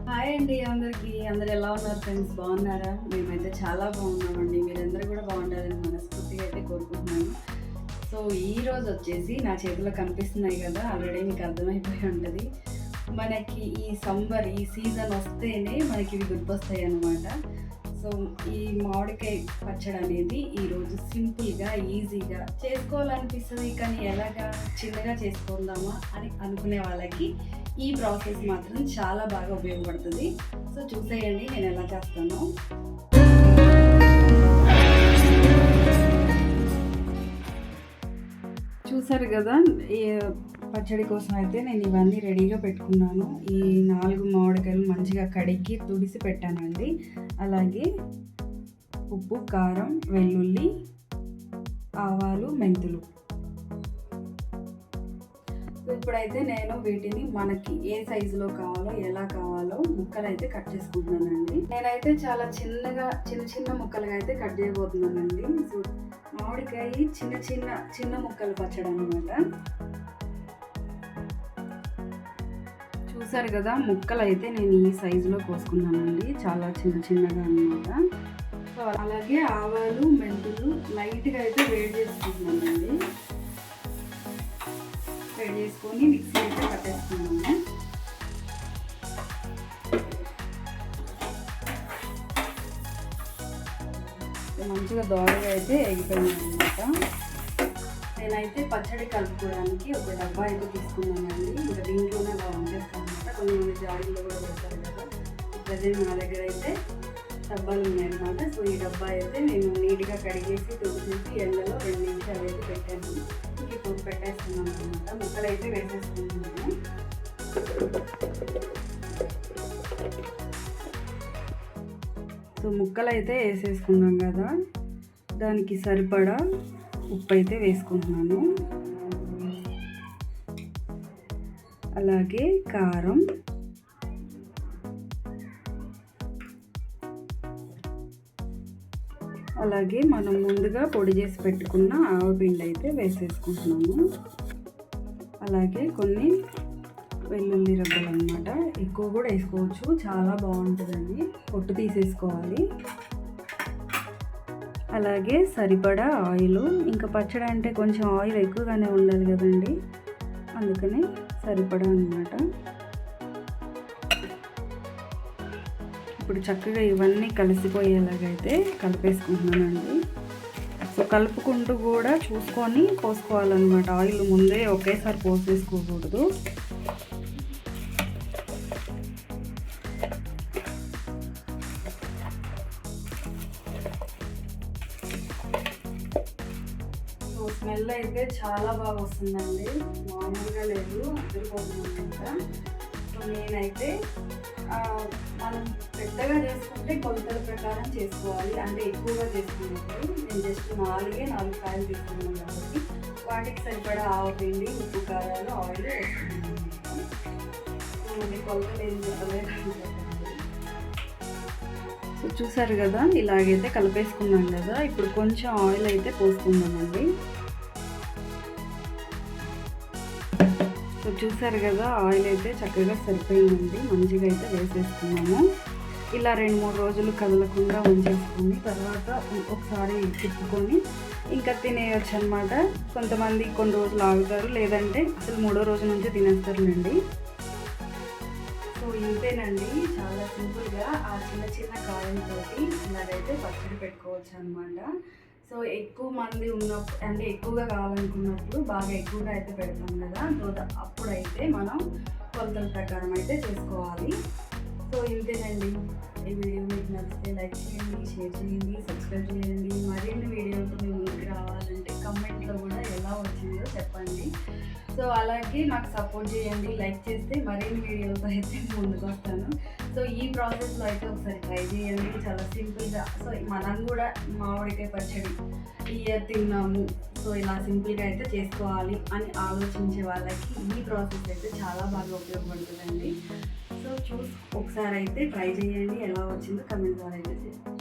Hi అండి అందరికీ. అందరూ ఎలా ఉన్నారు ఫ్రెండ్స్? బాగున్నారా? మేమైతే చాలా బాగున్నామండి. మీరందరూ కూడా బాగుండాలని మనస్ఫూర్తిగా అయితే కోరుకుంటున్నాను. సో ఈరోజు వచ్చేసి నా చేతిలో కనిపిస్తున్నాయి కదా, ఆల్రెడీ మీకు అర్థమైపోయి ఉంటుంది. మనకి ఈ సమ్మర్ ఈ సీజన్ వస్తేనే మనకి ఇవి గుర్తొస్తాయి అన్నమాట. సో ఈ మామిడికాయ పచ్చడి అనేది ఈరోజు సింపుల్గా ఈజీగా చేసుకోవాలనిపిస్తుంది, కానీ ఎలాగా చిన్నగా చేసుకుందామా అని అనుకునే వాళ్ళకి ఈ ప్రాసెస్ మాత్రం చాలా బాగా ఉపయోగపడుతుంది. సో చూసేయండి నేను ఎలా చేస్తానో. చూసారు కదా, ఈ పచ్చడి కోసం అయితే నేను ఇవన్నీ రెడీగా పెట్టుకున్నాను. ఈ 4 మామిడికాయలు మంచిగా కడిగి తుడిసి పెట్టానండి. అలాగే ఉప్పు, కారం, వెల్లుల్లి, ఆవాలు, మెంతులు. ఇప్పుడైతే నేను వీటిని మనకి ఏ సైజులో కావాలో ఎలా కావాలో ముక్కలు అయితే కట్ చేసుకుంటున్నానండి. నేనైతే చాలా చిన్న ముక్కలుగా అయితే కట్ చేయబోతున్నానండి. సో మామిడికాయ చిన్న ముక్కలు పచ్చడి అనమాట. చూసారు కదా, ముక్కలు అయితే నేను ఈ సైజులో కోసుకున్నానండి, చాలా చిన్నగా అనమాట. సో అలాగే ఆవాలు, మెంతులు లైట్గా అయితే వేడి చేసుకుంటున్నానండి. వేడి చేసుకొని మిక్సీ అయితే పట్టేసుకున్నాము. మంచిగా దోరగా అయితే ఎగిపోయినాయి అనమాట. నేనైతే పచ్చడి కలుపుకోవడానికి ఒక డబ్బా అయితే తీసుకున్నానండి. ఇంకా దీంట్లోనే అలా వంచేస్తాను అనమాట. కొంతమంది జాడీలో కూడా పెడతారు కదా. ప్రజెంట్ నా దగ్గర అయితే డబ్బాలు ఉన్నాయన్నమాట. సో ఈ డబ్బా అయితే నేను నీట్గా కడిగేసి తుడిచేసి ఎండలో 2 నిమిషాలు అయితే పెట్టాను. ఇప్పుడు పెట్టేస్తున్నాను అనమాట. ముక్కలు అయితే వేసేసుకుంటున్నాను. సో ముక్కలు అయితే వేసేసుకున్నాం కదా, దానికి సరిపడా ఉప్పు అయితే వేసుకుంటున్నాను. అలాగే కారం, అలాగే మనం ముందుగా పొడి చేసి పెట్టుకున్న ఆవపిండి అయితే వేసేసుకుంటున్నాము. అలాగే కొన్ని వెల్లుల్లి రబ్బలు అనమాట. ఎక్కువ కూడా వేసుకోవచ్చు, చాలా బాగుంటుందండి. పొట్టు తీసేసుకోవాలి. అలాగే సరిపడా ఆయిల్. ఇంకా పచ్చడి అంటే కొంచెం ఆయిల్ ఎక్కువగానే ఉండాలి కదండి, అందుకని సరిపడా అనమాట. ఇప్పుడు చక్కగా ఇవన్నీ కలిసిపోయేలాగైతే కలిపేసుకుంటున్నానండి. సో కలుపుకుంటూ కూడా చూసుకొని పోసుకోవాలన్నమాట. ఆయిల్ ముందే ఒకేసారి పోసేసుకోకూడదు. సో స్మెల్ అయితే చాలా బాగా వస్తుందండి, మామూలుగా లేదు, అదిరిపోతుందన్నమాట. సో నేనైతే మనం పెద్దగా చేసుకుంటే కొలతల ప్రకారం చేసుకోవాలి. అంటే ఎక్కువగా చేసుకున్నప్పుడు నేను జస్ట్ 4 కాయలు తీసుకున్నాను కాబట్టి వాటికి సరిపడా ఆవపిండి, ఉప్పు, కారాలు, ఆయిల్ వేసుకున్నాను. కొలతలు ఏం చెప్పలేదు. సో చూసారు కదా, ఇలాగైతే కలిపేసుకున్నాం కదా. ఇప్పుడు కొంచెం ఆయిల్ అయితే పోసుకుందామండి. సో చూసారు కదా, ఆయిల్ అయితే చక్కగా సరిపోయిందండి. మంచిగా అయితే వేసేసుకున్నాము. ఇలా 2-3 రోజులు కదలకుండా ఉంచేసుకొని తర్వాత ఒకసారి తిప్పుకొని ఇంకా తినేయచ్చు అనమాట. కొంతమంది కొన్ని రోజులు ఆగుతారు, లేదంటే అసలు 3వ రోజు నుంచి తినేస్తారులేండి. సో ఇంతేనండి, చాలా సింపుల్గా ఆ చిన్న కాయలతోటి ఇలాగైతే పచ్చడి పెట్టుకోవచ్చు అనమాట. సో ఎక్కువ మంది ఉన్నప్పుడు, అంటే ఎక్కువగా కావాలనుకున్నప్పుడు బాగా ఎక్కువగా అయితే పెడతాం కదా, సో అప్పుడైతే మనం కొలతల ప్రకారం అయితే చేసుకోవాలి. సో ఇంతేనండి. ఈ వీడియో మీకు నచ్చితే లైక్ చేయండి, షేర్ చేయండి, సబ్స్క్రైబ్ చేయండి. మరిన్ని వీడియోతో మీ ముందుకు రావాలంటే కమెంట్లో కూడా ఎలా వచ్చిందో చెప్పండి. సో అలాగే నాకు సపోర్ట్ చేయండి. లైక్ చేస్తే మరిన్ని వీడియోతో అయితే ముందుకు వస్తాను. సో ఈ ప్రాసెస్లో అయితే ఒకసారి ట్రై చేయండి, చాలా సింపుల్గా. సో మనం కూడా మామిడికాయ పచ్చడి ఈ ఇయర్ తిన్నాము, సో ఇలా సింపుల్గా అయితే చేసుకోవాలి అని ఆలోచించే వాళ్ళకి ఈ ప్రాసెస్ అయితే చాలా బాగా ఉపయోగపడుతుందండి. సో ఒకసారి అయితే ట్రై చేయండి, ఎలా వచ్చిందో కమెంట్ ద్వారా అయితే చేయండి.